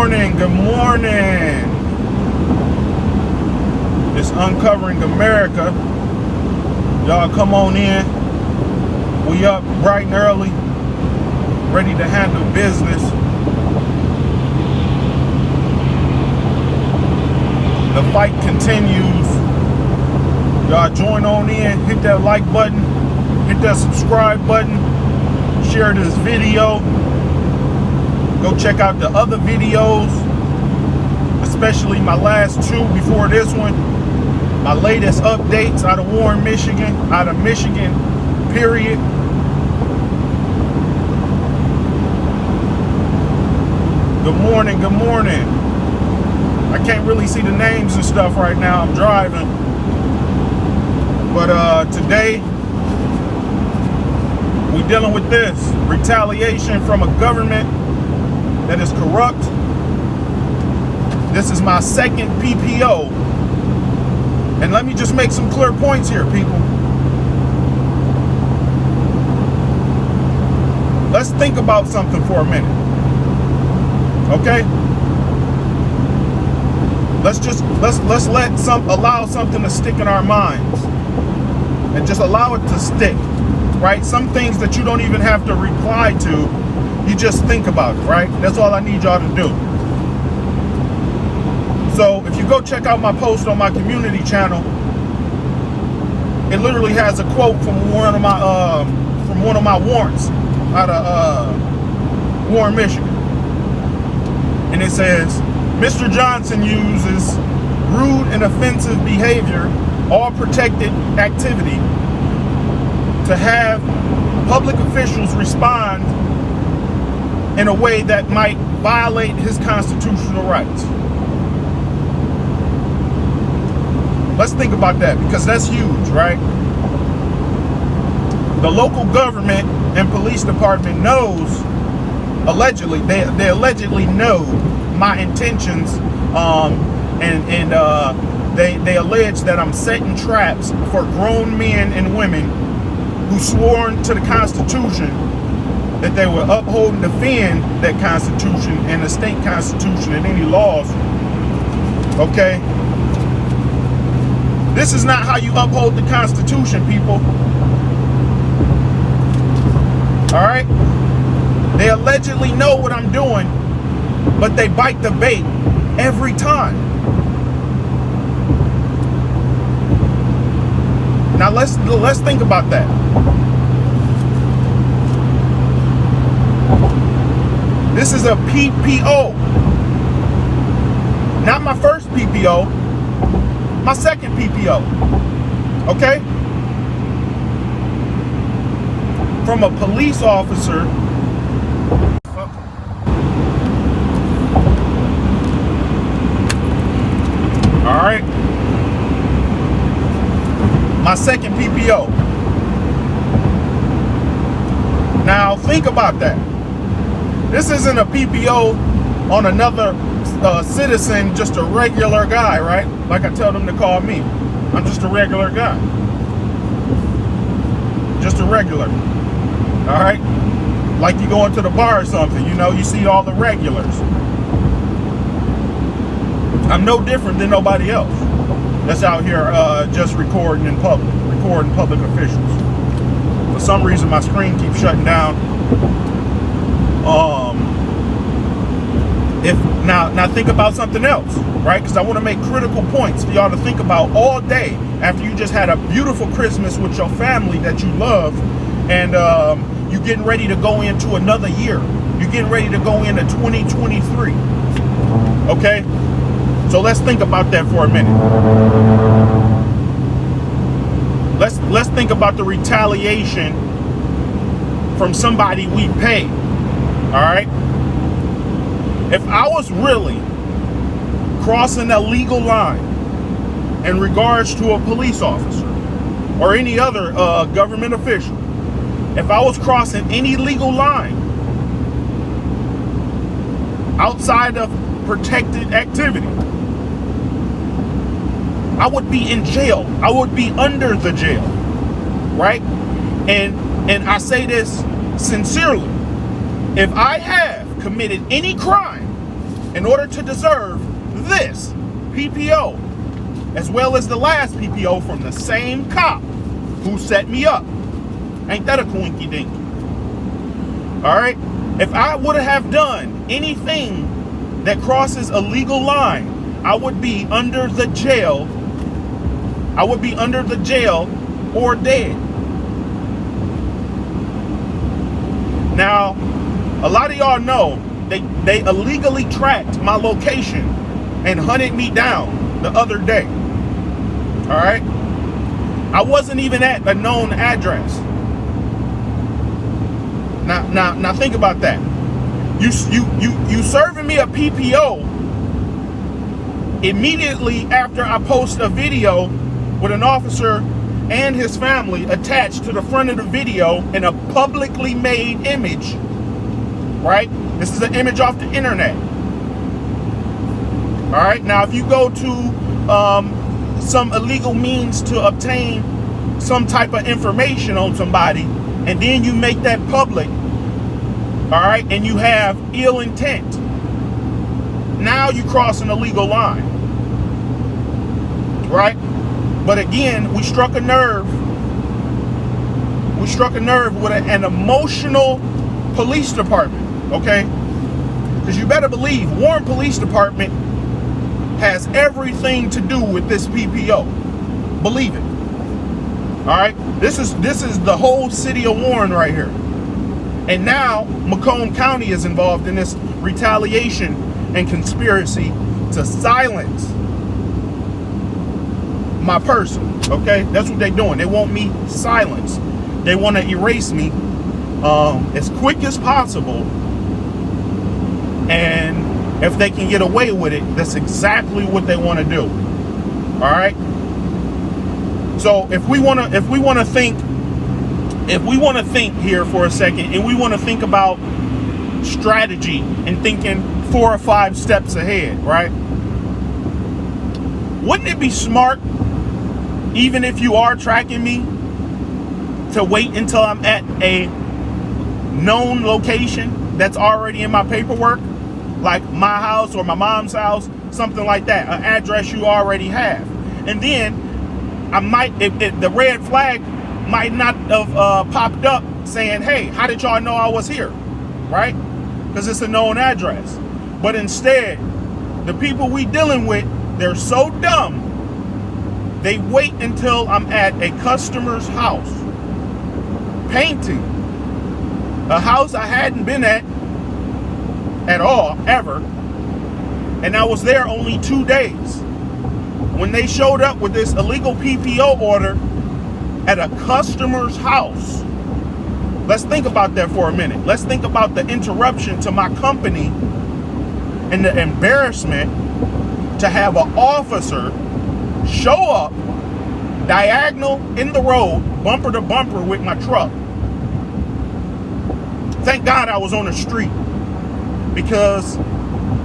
morning, good morning. It's Uncovering America. Y'all come on in. We up bright and early, ready to handle business. The fight continues. Y'all join on in, hit that like button, hit that subscribe button, share this video. Go check out the other videos, especially my last two before this one. My latest updates out of Warren, Michigan, period. Good morning, good morning. I can't really see the names and stuff right now, I'm driving. But today, we dealing with this. Retaliation from a government that is corrupt. This is my second PPO. And let me just make some clear points here, people. Let's think about something for a minute. Okay? Let's allow something to stick in our minds. And just allow it to stick. Right? Some things that you don't even have to reply to, you just think about it, right? That's all I need y'all to do. So if you go check out my post on my community channel, it literally has a quote from one of my warrants out of Warren, Michigan. And it says, Mr. Johnson uses rude and offensive behavior, all protected activity, to have public officials respond in a way that might violate his constitutional rights. Let's think about that, because that's huge, right? The local government and police department knows, allegedly, they allegedly know my intentions, and they allege that I'm setting traps for grown men and women who swore to the Constitution that they would uphold and defend that Constitution and the state Constitution and any laws. Okay? This is not how you uphold the Constitution, people. Alright? They allegedly know what I'm doing, but they bite the bait every time. Now let's think about that. This is a PPO. Not my first PPO. My second PPO. Okay? From a police officer. Alright? My second PPO. Now think about that. This isn't a PPO on another citizen, just a regular guy, right? Like I tell them to call me. I'm just a regular guy. Just a regular. All right? Like you go into the bar or something, you know, you see all the regulars. I'm no different than nobody else that's out here just recording public officials. For some reason, my screen keeps shutting down. Now think about something else, right? Because I want to make critical points for y'all to think about all day after you just had a beautiful Christmas with your family that you love, and you're getting ready to go into another year. You're getting ready to go into 2023. Okay? So let's think about that for a minute. Let's think about the retaliation from somebody we pay. All right? If I was really crossing a legal line in regards to a police officer or any other government official, if I was crossing any legal line outside of protected activity, I would be in jail. I would be under the jail, right? And I say this sincerely. If I have committed any crime in order to deserve this PPO, as well as the last PPO from the same cop who set me up. Ain't that a coinky dink? All right. If I would have done anything that crosses a legal line, I would be under the jail. I would be under the jail or dead. Now, a lot of y'all know they illegally tracked my location and hunted me down the other day. All right. I wasn't even at a known address. Now think about that. You serving me a PPO immediately after I post a video with an officer and his family attached to the front of the video in a publicly made image, right? This is an image off the internet. All right. Now, if you go to some illegal means to obtain some type of information on somebody, and then you make that public, all right, and you have ill intent, now you cross an illegal line, right? But again, we struck a nerve. We struck a nerve with an emotional police department, okay? Because you better believe Warren Police Department has everything to do with this PPO. Believe it. All right? This is the whole city of Warren right here. And now Macomb County is involved in this retaliation and conspiracy to silence my person. Okay? That's what they're doing. They want me silenced. They want to erase me as quick as possible. And if they can get away with it, that's exactly what they want to do. All right. So if we want to think here for a second, and we want to think about strategy and thinking 4 or 5 steps ahead, right? Wouldn't it be smart, even if you are tracking me, to wait until I'm at a known location that's already in my paperwork? Like my house or my mom's house, something like that, an address you already have. And then I might, if the red flag might not have popped up saying, hey, how did y'all know I was here, right? Because it's a known address. But instead, the people we dealing with, they're so dumb, they wait until I'm at a customer's house, painting a house I hadn't been at all, ever, and I was there only 2 days. When they showed up with this illegal PPO order at a customer's house, let's think about that for a minute. Let's think about the interruption to my company and the embarrassment to have an officer show up diagonal in the road, bumper to bumper with my truck. Thank God I was on the street, because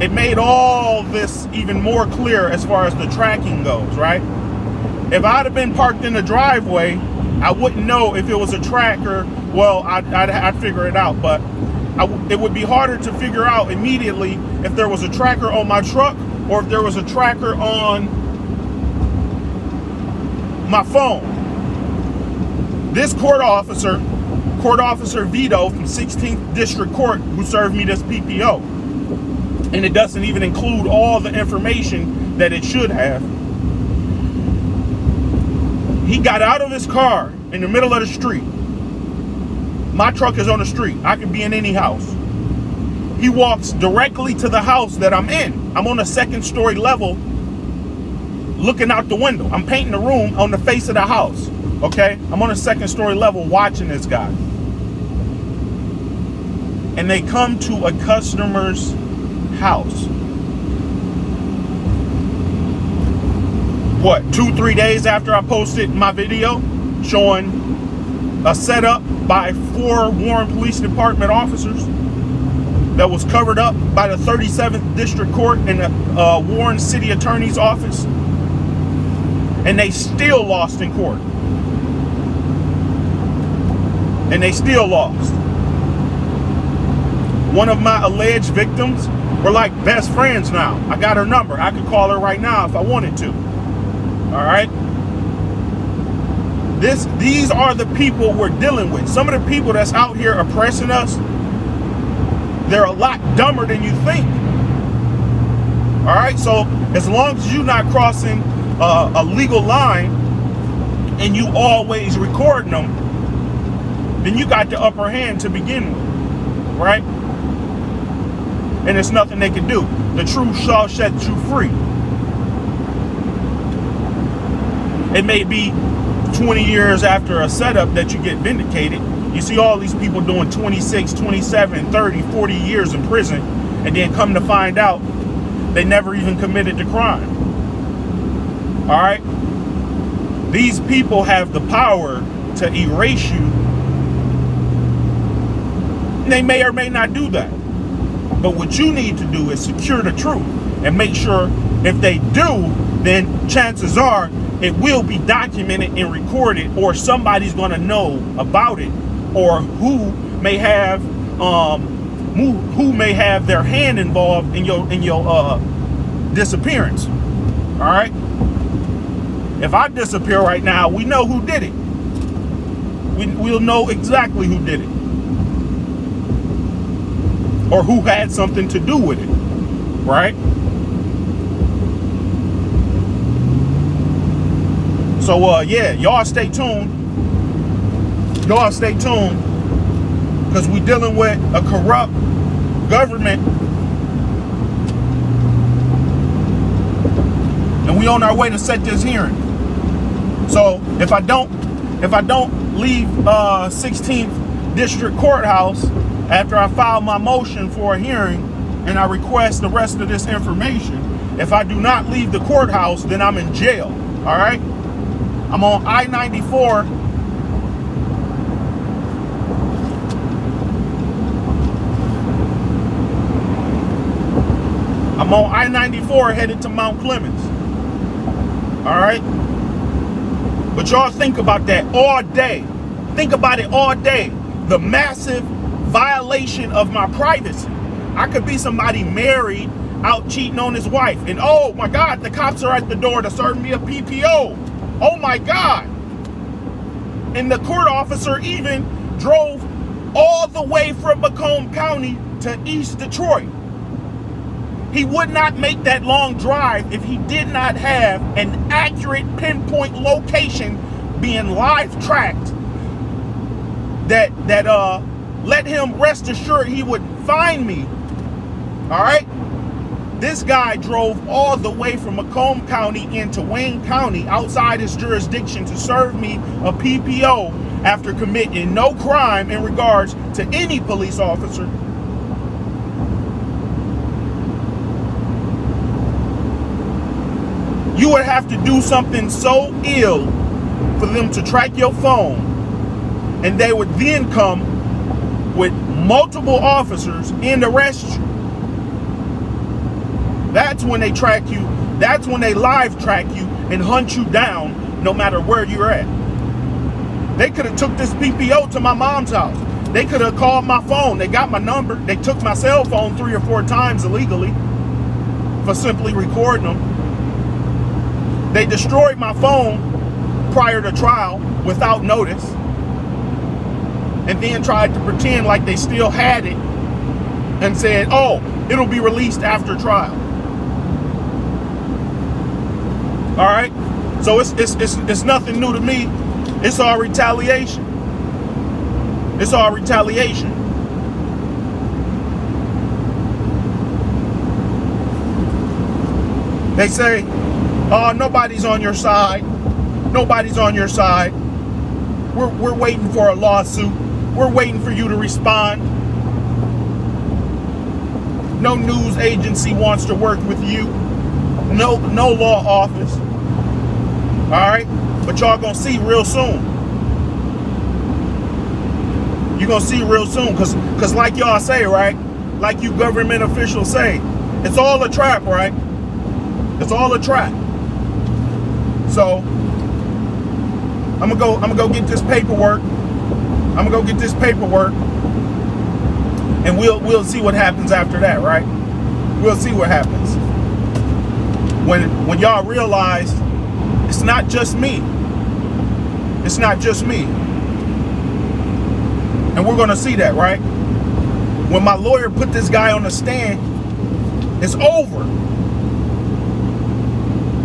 it made all this even more clear as far as the tracking goes, right? If I'd have been parked in the driveway, I wouldn't know if it was a tracker. Well, I'd figure it out, but it would be harder to figure out immediately if there was a tracker on my truck or if there was a tracker on my phone. This court officer Vito from 16th District Court, who served me this PPO, and it doesn't even include all the information that it should have. He got out of his car in the middle of the street. My truck is on the street. I could be in any house. He walks directly to the house that I'm in. I'm on the 2nd story level looking out the window. I'm painting the room on the face of the house. Okay? I'm on the 2nd story level watching this guy. And they come to a customer's house. What, 2-3 days after I posted my video showing a setup by 4 Warren Police Department officers that was covered up by the 37th District Court and the Warren City Attorney's Office, and they still lost in court. And they still lost. One of my alleged victims, we're like best friends now. I got her number. I could call her right now if I wanted to. All right. These are the people we're dealing with. Some of the people that's out here oppressing us, they're a lot dumber than you think. All right. So as long as you're not crossing a legal line and you always recording them, then you got the upper hand to begin with, right? And there's nothing they can do. The truth shall set you free. It may be 20 years after a setup that you get vindicated. You see all these people doing 26, 27, 30, 40 years in prison, and then come to find out they never even committed the crime. All right? These people have the power to erase you. They may or may not do that. But what you need to do is secure the truth and make sure if they do, then chances are it will be documented and recorded, or somebody's going to know about it, or who may have their hand involved in your disappearance. All right. If I disappear right now, we know who did it. We'll know exactly who did it, or who had something to do with it, right? So yeah, y'all stay tuned. Y'all stay tuned, because we dealing with a corrupt government, and we on our way to set this hearing. So if I don't leave 16th District Courthouse after I file my motion for a hearing and I request the rest of this information, if I do not leave the courthouse, then I'm in jail. All right. I'm on I-94. I'm on I-94 headed to Mount Clemens. All right. But y'all think about that all day. Think about it all day. The massive violation of my privacy. I could be somebody married out cheating on his wife, and oh my God, the cops are at the door to serve me a PPO. Oh my God. And the court officer even drove all the way from Macomb County to East Detroit. He would not make that long drive if he did not have an accurate pinpoint location being live tracked that let him rest assured he would find me. All right. This guy drove all the way from Macomb County into Wayne County outside his jurisdiction to serve me a PPO after committing no crime in regards to any police officer. You would have to do something so ill for them to track your phone, and they would then come with multiple officers and arrest you. That's when they track you. That's when they live track you and hunt you down no matter where you're at. They could have took this PPO to my mom's house. They could have called my phone. They got my number. They took my cell phone 3 or 4 times illegally for simply recording them. They destroyed my phone prior to trial without notice, and then tried to pretend like they still had it and said, oh, it'll be released after trial. All right, so it's nothing new to me. It's all retaliation. It's all retaliation. They say, oh, nobody's on your side. Nobody's on your side. We're waiting for a lawsuit. We're waiting for you to respond. No news agency wants to work with you. No law office. All right, but y'all gonna see real soon. You're gonna see real soon, because like y'all say, right? Like you government officials say, it's all a trap, right? It's all a trap. So I'm gonna go get this paperwork. And we'll see what happens after that, right? We'll see what happens. When y'all realize it's not just me. It's not just me. And we're gonna see that, right? When my lawyer put this guy on the stand, it's over.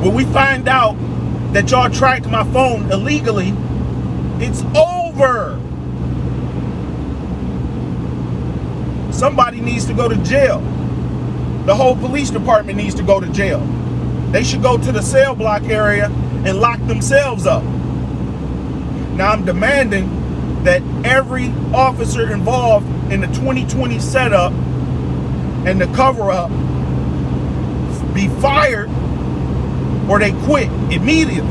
When we find out that y'all tracked my phone illegally, it's over. Somebody needs to go to jail. The whole police department needs to go to jail. They should go to the cell block area and lock themselves up. Now I'm demanding that every officer involved in the 2020 setup and the cover-up be fired or they quit immediately.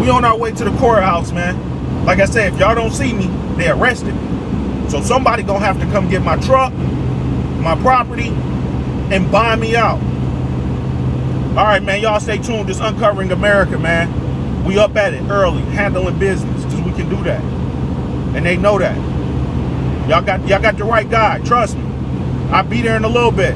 We on our way to the courthouse, man. Like I said, if y'all don't see me, they arrested me. So somebody gonna have to come get my truck, my property, and buy me out. All right, man, y'all stay tuned. Just Uncovering America, man. We up at it early, handling business, because we can do that. And they know that. Y'all got the right guy, trust me. I'll be there in a little bit.